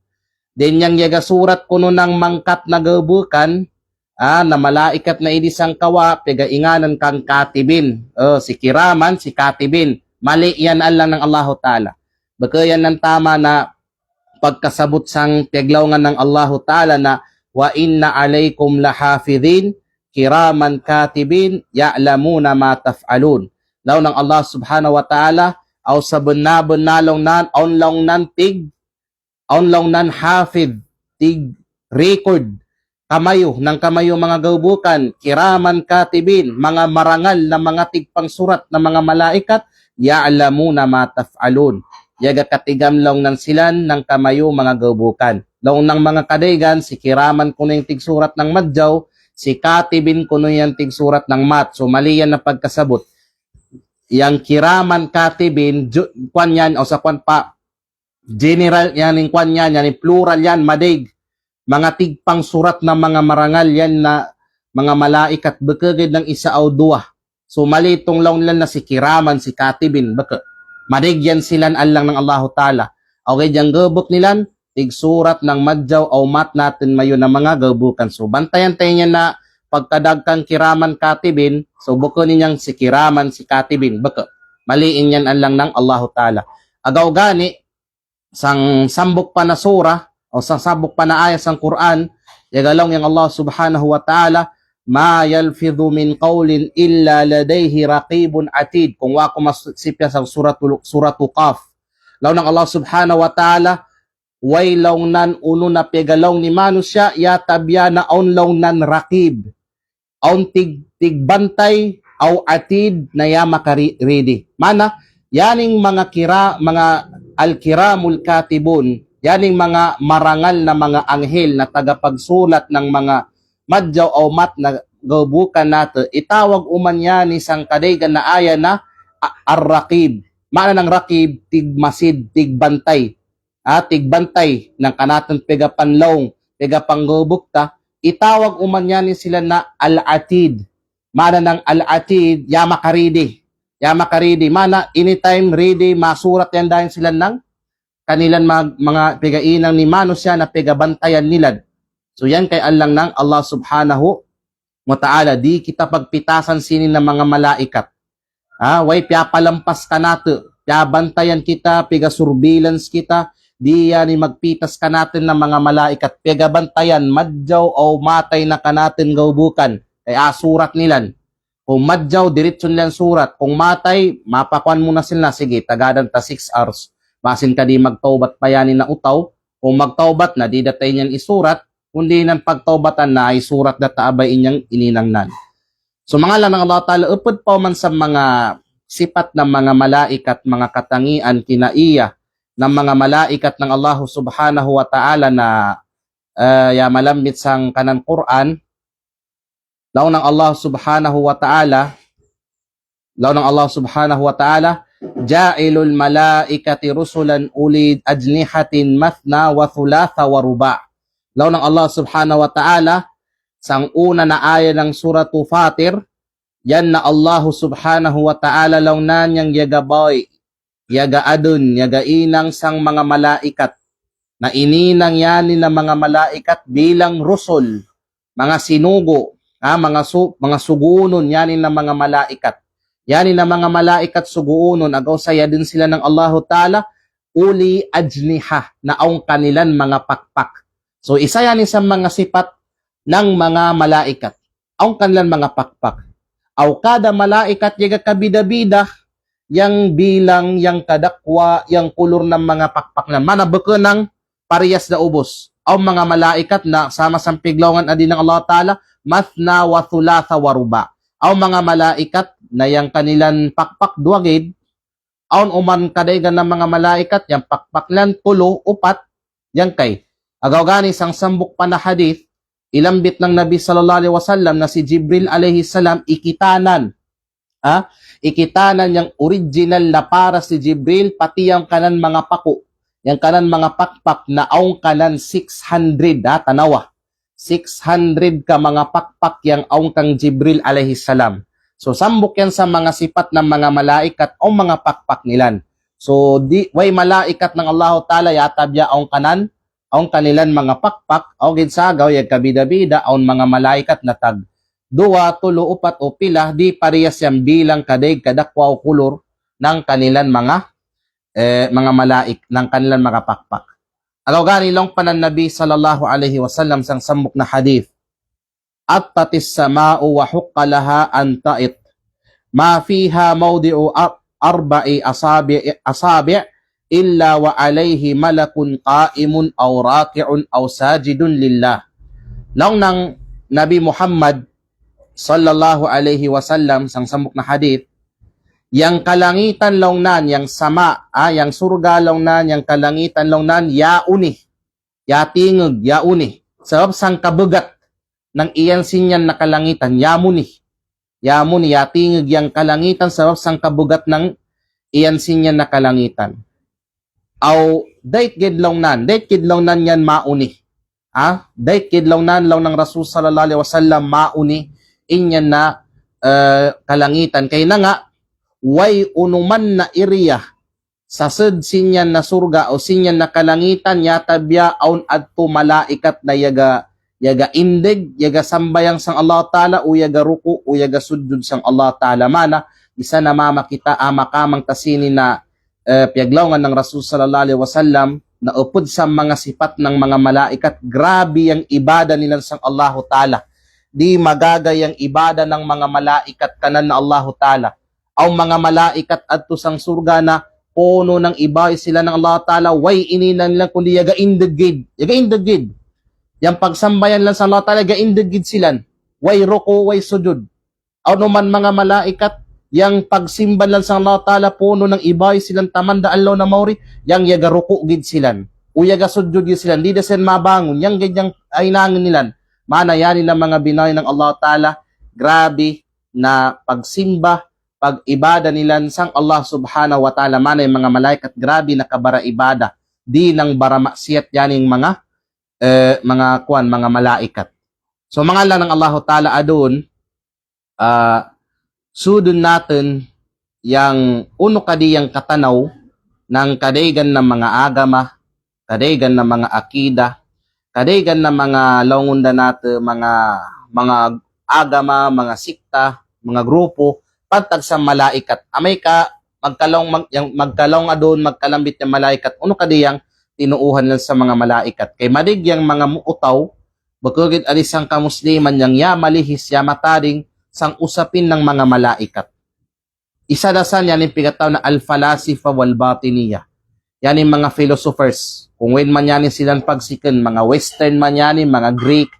Speaker 1: Then yang yaga surat kuno ng mangkat na gabukan, na malaikat na idi sang kawa, pega inganan kang katibin. Si kiraman, si katibin. Mali yan lang ng Allah Ta'ala. Baka yan ng tama na pagkasabot sang tiaglawngan ng Allah Ta'ala na wa inna alaykum lahafidhin kiraman katibin ya'lamuna ma taf'alun. Law ng Allah subhanahu wa ta'ala aw sa bunalong nan onlong nan hafid tig record kamayo ng kamayo mga gabukan kiraman katibin, mga marangal na mga tigpang surat na mga malaikat ya'lamuna ma taf'alun. Yaga katigamlaw ng silan ng kamayo mga gabukan. Laong ng mga kadaygan, si kiraman kuno yung tigsurat ng madyaw, si katibin kuno yung tigsurat ng mat. So mali yan na pagkasabot. Yang kiraman katibin, kwan yan, o sa kwan pa, general yan, yung kwan yan, yung plural yan, madig. Mga tigpang surat ng mga marangal yan na mga malaikat, bakagid ng isa o dua. So mali itong laon lang na si kiraman, si katibin, baka. Madig yan silan alang ng Allah Ta'ala. Okay, diyang gabok nilan, tigsurat ng madjaw o mat natin mayon na mga gabukan. So bantayan tayo niya na pagkadagkang kiraman katibin, so buko ninyang si kiraman si katibin, baka maliin yan lang ng Allahu Ta'ala. Agaw gani, sang sambok pa na sura, o sang sambok pa na ayat sang Quran, yagalong yung Allah Subhanahu wa Ta'ala, ma yalfidhu min qawlin illa ladayhi raqibun atid. Kung wako masipya sa suratu Qaf. Law ng Allah Subhanahu wa Ta'ala, way law nan uno na pegalaw ni manusya, yatabya na on law nan raqib. Aun tigbantay, aw atid na ya makaridi. Mana, yaning mga al-kiramul katibun, yaning mga marangal na mga anghel na tagapagsulat ng mga madjaw o mat na gabukan nato, itawag uman yan isang kadaygan na aya na ar-raqib. Mana ng raqib, tigmasid, tigbantay. Tigbantay ng kanatan pegapanlong, pegapanggubukta, itawag uman yan sila na al-atid. Mana ng al-atid, yamakaridi. Yamakaridi. Mana, anytime ready, masurat yan dahil sila ng kanilang mga pegainang ni Manus siya na pegabantayan nila. So yan kay alang ng Allah Subhanahu wa Ta'ala. Di kita pagpitasan sinin ng mga malaikat. Way piapalampas ka nato. Piabantayan kita, pega-surveillance kita. Di yan magpitas ka natin ng mga malaikat. Pegabantayan, madjaw o matay na ka natin gaubukan. Kaya surat nilan. Kung madjaw, diretso nilang surat. Kung matay, mapakuan mo na sila. Sige, tagadan ta 6 hours. Masin ka di magtaubat pa yanin na utaw. Kung magtaubat na, di datay niyan isurat. Kundi nang pagtaubatan na, isurat na taabay inyang ininangnan. So mga lang ng Allah Ta'ala, upod pa man sa mga sipat ng mga malaikat, mga katangian, kinaiya ng mga malaikat ng Allah Subhanahu wa Ta'ala na malambit sang kanan Quran. Law ng Allah Subhanahu wa Ta'ala, ja'ilul malaikati rusulan ulid ajnihatin mathna wa thulatha wa ruba'. Law ng Allah Subhanahu wa Ta'ala, sang una na aya ng suratu Fatir, yan na Allah Subhanahu wa Ta'ala law na niyang yagaboy, yagaadun, yagainang sang mga malaikat, na ininang yanin na mga malaikat bilang rusul, mga sinugo, mga suguunon yanin na mga malaikat. Yanin na mga malaikat suguunon, agaw saya din sila ng Allahu Ta'ala, uli ajniha, na ang kanilan mga pakpak. So isa yan sa mga sipat ng mga malaikat, ang kanilan mga pakpak. Aw kada malaikat yaga kabida-bida, yang bilang, yang kadakwa, yang kulur ng mga pakpak na manabaka ng parehas na ubos. Aw mga malaikat na sama sa piglawan adin ng Allah Ta'ala, mathna wa thulatha wa ruba'. Aw mga malaikat na yang kanilang pakpak duwagid, awn uman kadaygan ng mga malaikat, yang pakpak lan tulo, upat, yang kay. Agaw gani sang sambok pa na hadith, ilambit ng Nabi sallallahu alaihi wasallam na si Jibril alaihi salam ikitanan. Ikitanan yung original na para si Jibril, pati yung kanan mga pako, yung kanan mga pakpak na aung kanan 600, tanawa. 600 ka mga pakpak yang aung kang Jibril alaihi salam. So sambok yan sa mga sipat ng mga malaikat o mga pakpak nilan. So way malaikat ng Allah Ta'ala yatabya aung kanan, aung kanilan mga pakpak, o ginsagaw yag kabida-bida, aung mga malaikat na tag duwa, tulo, upat o pila, di parehas yan bilang kadig, kadakwa o kulor ng kanilan mga malaik, ng kanilan mga pakpak. Agaw gani long panan Nabi sallallahu alaihi wasallam sang sambok na hadith. Attatis sama'u wa huqqalaha an ta'it. Ma fiha mawdi'u arba'i asabi' illa wa alayhi malakun qa'imun aw raki'un aw sajidun lillah. Long nang Nabi Muhammad sallallahu alaihi wasallam sang sambok na hadith, yang kalangitan long nan, yang sama, yang surga long nan, yang kalangitan long nan, yauni, yatingog, yauni. Sabab sang kabugat ng iyan sinyan na kalangitan, yamuni, yatingog yang kalangitan, sabab sang kabugat ng iyan sinyan na kalangitan. Aw, dait gidlong nan yan mauni. Dait gidlong nan, long ng Rasul sallallahu alaihi wasallam, mauni, inyan na kalangitan. Kaya na nga, way unuman na iriya sasud sinyan na surga o sinyan na kalangitan yatabya aun adto malaikat na yaga indig yaga sambayang sang Allah Ta'ala o yaga ruku o yaga sujud sang Allah Ta'ala mana isa na mamakita makamang tasini na piaglawngan ng Rasul sallallahu alaihi wasallam na upod sa mga sifat ng mga malaikat grabe ang ibada nila sang Allah Ta'ala di magagay ang ibada ng mga malaikat kanan na Allah Ta'ala ang mga malaikat adto sang surga na puno ng ibay sila ng Allah Ta'ala way ininan lang kundi yaga indigid yang pagsambayan lang sa Allah Ta'ala yaga indigid silan way ruku way sujud ano man mga malaikat yang pagsimban lang sa Allah Ta'ala puno ng ibay silang tamanda Allah na mauri yang yaga ruku gid silan o yaga sujud gid silan di dasen mabangon yang ganyang ay nangin nilan mana yan ng mga binay ng Allah Ta'ala grabe na pagsimba pag-ibada nila sang Allah Subhanahu wa Ta'ala mana yung mga malaikat grabe na kabara ibada di nang bara maksiyat yaning mga mga malaikat so mga lang ng Allah Ta'ala adun sudun natin yang uno kadiyang katanaw ng kadaygan ng mga agama kadaygan ng mga akida kadaygan ng mga laungunda natin mga agama mga sikta mga grupo pantag sa malaikat amay ka magkalong adon magkalambit ng malaikat uno kadiyang tinuuhan lang sa mga malaikat kay madigyang mga muutaw bakugid alisang kamusliman yang yamalihis yamatading sang usapin ng mga malaikat isa dasan yan yung pigataw na al-falasifa wal batiniya yan yung mga philosophers kung wen man yan silang pagsikan mga western man yan mga Greek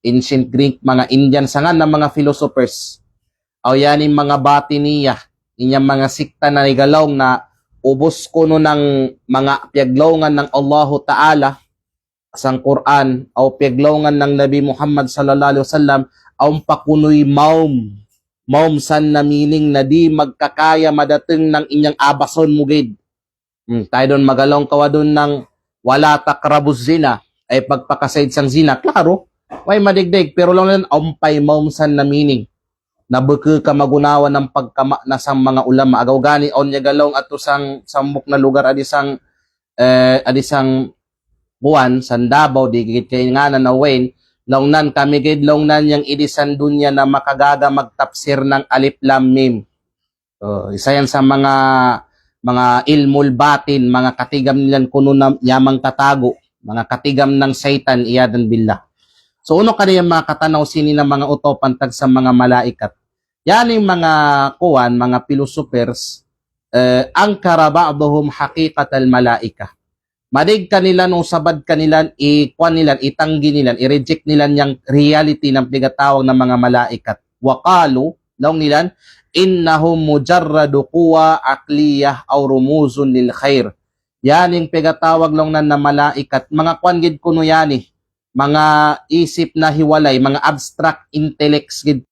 Speaker 1: ancient Greek mga Indian sangan ng mga philosophers o yan yung mga batiniya, inyang mga sikta na nigalong na ubos kuno ng mga piaglawngan ng Allah Ta'ala sang Quran o piaglawngan ng Nabi Muhammad sallallahu alaihi wasallam ang pakunoy maum san na meaning na di magkakaya madating ng inyang abason mugid. Tayo doon magalong kawa doon ng wala takrabuz zina ay pagpakasaid sang zina. Klaro, may madigdig pero lang umpay maum san na meaning. Nabuke ka magunawa ng pagkama na sang mga ulama agaw gani on galong ato sang samok na lugar adisang buwan san Davao di gid kay nga na Wayne longnan kami gid longnan yang idisan dunya na makagaga magtapsir ng alif lam mim so isa yan sa mga ilmul batin mga katigam nilan kuno na yamang katago mga katigam ng Satan iyadan billah so uno kaniyang mga katanaw sini ng mga utopan tag sa mga malaikat yan yung mga kuwan, mga philosophers, angkara ba'dhum haqiqatal malaika. Madig kanila nung sabad kanila, ikuan nila, itanggi nila, i-reject nila yung reality ng pigatawag ng mga malaikat. Waqalu, laong nila, innahum mujarradu quwa aqliyah aw rumuzun lil khair. Yan yung pigatawag lang na malaikat. Mga kuan gid kuno yan mga isip na hiwalay, mga abstract intellects gid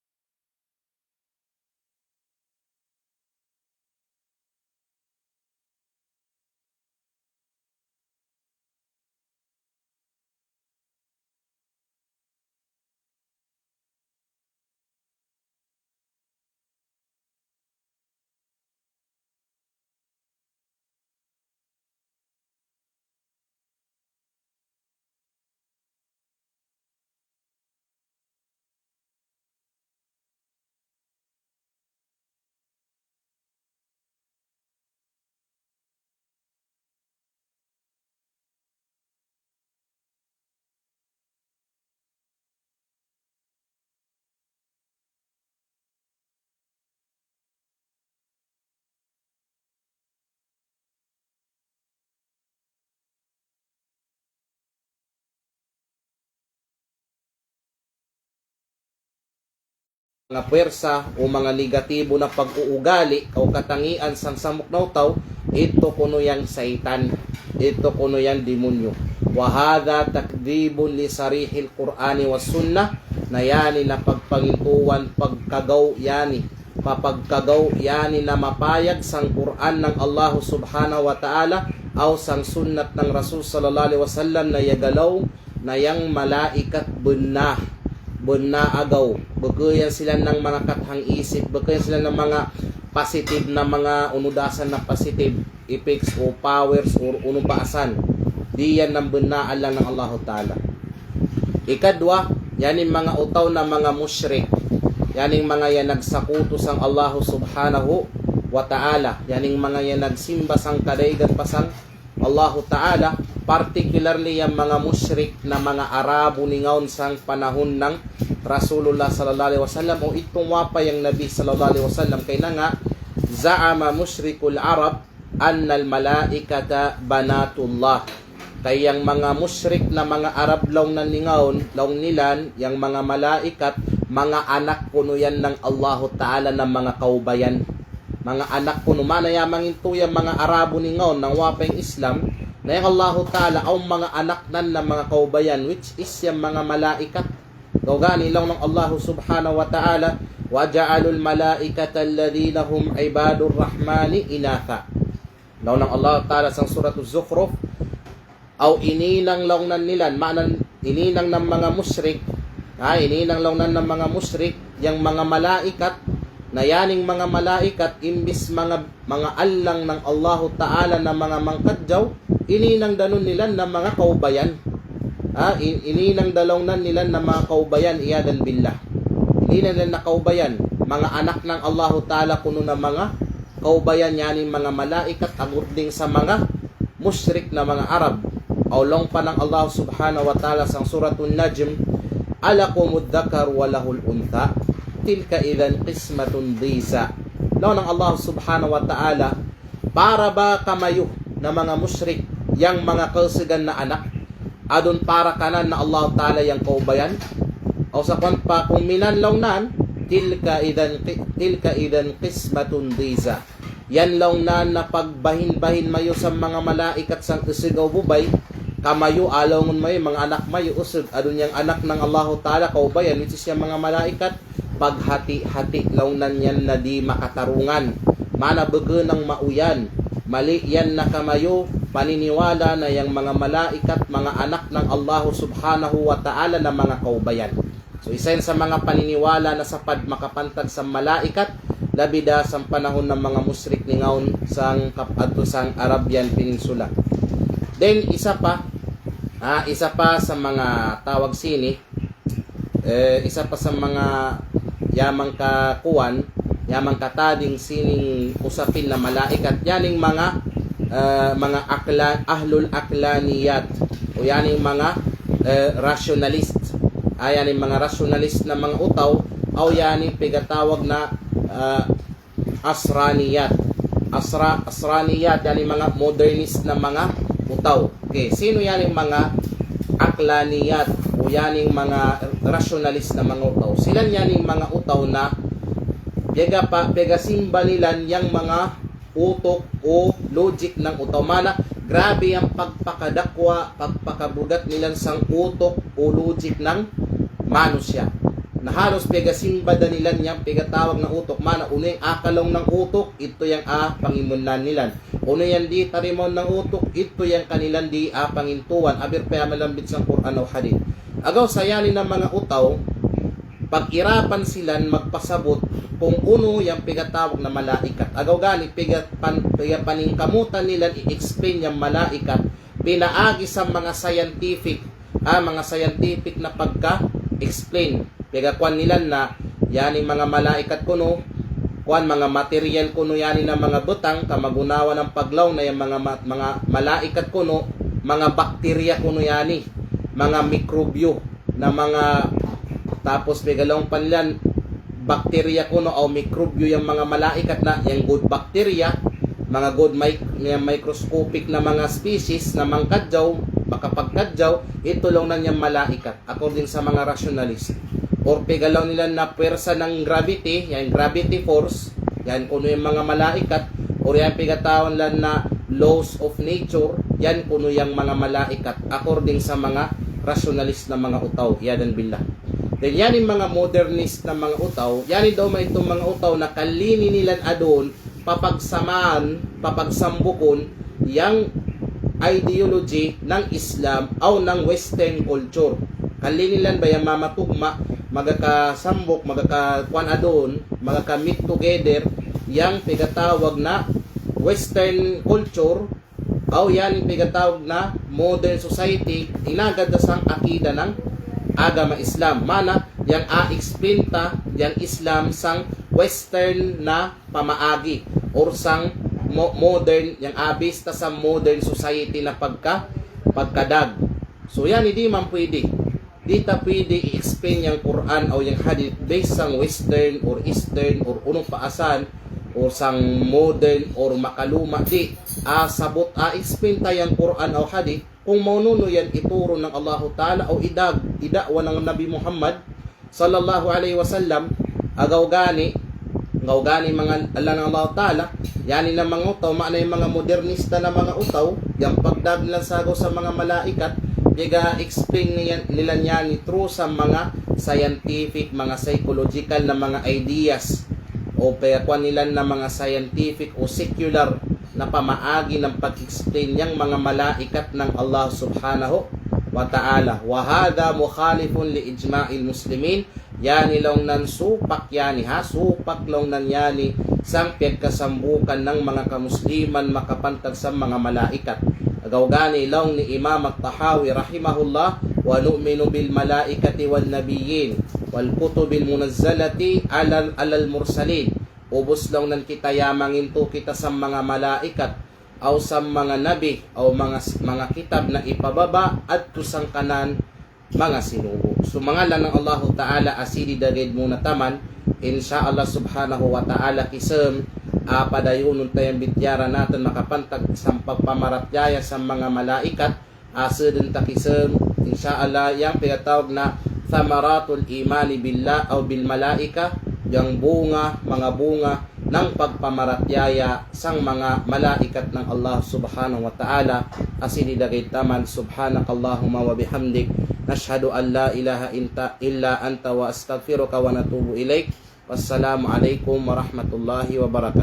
Speaker 1: mga puwersa o mga negatibo na pag-uugali o katangian sang samok nautaw, ito kuno yang Satan, ito kuno yang demonyo. Wa hadha takdibun li sarihil Qur'ani was sunnah na yani na pagpangintuwan pagkagaw yani papagkagaw yani na mapayag sang Qur'an ng Allah Subhanahu wa Ta'ala aw sang sunnat ng Rasul sallallahu alaihi wasallam na yagalaw na yang malaikat bunna agaw bagayan sila ng mga kathang isip bagayan sila ng mga positive na mga unudasan na positive effects o powers or unubaasan. Di yan nang binaan lang ng Allah Ta'ala. Ikadwa, yaning mga utaw na mga musyrik. Yaning mga yan nagsakuto sang Allah Subhanahu wa Ta'ala. Yaning mga yan nagsimba sang kadaigan pasang Allah Ta'ala. Particularly yung mga musyrik na mga Arabo ningaon sang panahon ng Rasulullah sallallahu alaihi wasallam o itong wapa yung Nabi sallallahu alaihi wasallam kay na nga za'ama musyrikul Arab annal malaikata banatullah. Kay yung mga musyrik na mga Arab law na ningaon law nilan yung mga malaikat mga anak kuno yan ng Allah Ta'ala ng mga kaubayan. Mga anak kuno manayamang ito yung mga Arabo ningaon ng wapa yung Islam na yung Allah Ta'ala ang mga anak nan ng mga kaubayan which is yung mga malaikat. Gani lang ng Allah Subhanahu wa Ta'ala wa ja'alul malaikata alladhina hum ibadur rahmani inatha. Law ng Allah Ta'ala sang surat Az-Zukhruf aw ininang law nan nilan maanan ininang ng mga musyrik ininang law nan ng mga musyrik yang mga malaikat na yaning mga malaikat imbis mga allang ng Allah Ta'ala na mga mangkadjaw ininang danon nila ng mga kaubayan. Ininang dalawnan nila ng mga kaubayan iyadan billah. Ininang nila na kaubayan mga anak ng Allah Ta'ala kuno na mga kaubayan yaning mga malaikat agurding sa mga musyrik na mga Arab. Aulong pa ng Allah Subhanahu wa Ta'ala sang suratul Najm alakumud dhakar wa lahul untha tilka idan qismatun dhiza. Law ng Allah Subhanahu wa Ta'ala para ba kamayo na mga musyrik yang mga kausigan na anak adon para kanan na Allah Ta'ala yang kaubayan o sa kwan pa kung minanlaw nan tilka idan qismatun dhiza. Yan law na pagbahin-bahin mayo sa mga malaikat sang isigaw bubay kamayo alawon mayo mga anak mayo usod adon yang anak ng Allah Ta'ala kaubayan which is yung mga malaikat paghati-hati law nan yan na di makatarungan manabege ng mauyan mali yan na kamayo paniniwala na yung mga malaikat, mga anak ng Allah Subhanahu wa Ta'ala na mga kaubayan. So isa yun sa mga paniniwala na sapad makapantag sa malaikat, labida sa panahon ng mga musyrik ningaon sang kapadto sang Arabian Peninsula. Then isa pa sa mga tawag sini, isa pa sa mga yamang kakuan, yamang katading sining usapin na malaikat, yaning mga ahlul aklaniyat o yaning mga rationalist yaning mga rationalist na mga utaw o yaning pigatawag na asraniyat yaning mga modernist na mga utaw. Okay, sino yaning mga aklaniyat o yaning mga rationalist na mga utaw? Sila yaning mga utaw na pega simba nilan yang mga utok o logic ng utomana. Grabe ang pagpakadakwa, pagpakabugat nilang sang utok o logic ng manusya. Na halos pegasimba nilan yang pegatawag ng utok. Mana, uno yung akalong ng utok, ito yung pangimunan nilan. Uno yung di tarimon ng utok, ito yung kanilang di pangintuan. Abir pa malambit sa Quran o Hadith. Agaw sayani ng mga utaw, pag-irapan silan magpasabot kung uno yung pigatawag na malaikat. Agaw gani paningkamutan nila i-explain yung malaikat pinaagi sa mga scientific na pagka-explain. Pigakwan nila na yani mga malaikat kuno kuan mga material kuno yani na mga butang kamagunawa ng paglaw na yung mga malaikat kuno mga bakterya kuno yani mga mikrobyo na mga tapos pigalong panlan bakterya kuno o mikrobyo yung mga malaikat na yung good bacteria, mga good microscopic na mga species na mangkadjaw, makapagkadjaw, ito lang na niyang malaikat according sa mga rationalist. Or pigalaw nila na pwersa ng gravity, yan gravity force, yan kuno yung mga malaikat, or yan pigatawan lang na laws of nature, yan kuno yung mga malaikat according sa mga rationalist na mga utaw, yadan billah. Then yan yung mga modernist na mga utaw, yan daw may itong mga utaw na kalini nilan adon, papagsamaan, papagsambukon, yung ideology ng Islam o ng Western culture. Kalini nilan ba yung mamatugma, magakasambok, magakakuan adon, magaka-meet together, yung pigatawag na Western culture o yan pinatawag na modern society, inagad sang akida ng agama Islam. Mana, yang a-explain ta, yang Islam sang Western na pamaagi or sang modern, yang abis ta sa modern society na pagkadag. So yan, hindi man pwede. Di ta pwede i-explain yung Quran o yung hadith based sang Western or Eastern or unong paasan o sang modern or makaluma. Di sabot explain tayo ang Quran o hadith kung maununo yan ituro ng Allah Ta'ala o idakwa ng Nabi Muhammad sallallahu alaihi wasallam agaw gani mga Allah ng Allah Ta'ala yani na mga utaw maana yung mga modernista na mga utaw yung pagdaglan sagaw sa mga malaikat kaya explain nila niyan through sa mga scientific, mga psychological na mga ideas o pagkuhan nila na mga scientific o secular na pamaagi ng pag-explain niyang mga malaikat ng Allah subhanahu wa ta'ala. Wa hadha mukhalifun li ijma'il muslimin. Yani lang nan supak yani supak lang nan yani sang pagkasambukan ng mga kamusliman makapantag sa mga malaikat. Agawgani lang ni Imam At-Tahawi rahimahullah wa nu'minu bil malaikati wal nabiyyin wal kutubil munazzalati alal mursalin. Ubos lang nan kita yamangin to kita sa mga malaikat o sa mga nabi o mga kitab na ipababa at tusang kanan mga sinubo. So mga lang ng Allah Ta'ala asidi dagid muna taman insyaallah subhanahu wa ta'ala kisem padayunon tayong bityara natin makapantag sa pagpamaratyaya sa mga malaikat asidin takisem insyaallah yang pinatawag na thamaratul imani billah o bil malaika yung mga bunga ng pagpamaratyaya sang mga malaikat ng Allah subhanahu wa ta'ala asinilagay taman subhanakallahumma wa bihamdik nashhadu an la ilaha illa anta wa astaghfiruka wa natubu ilaik. Wassalamu alaikum warahmatullahi wabarakatuh.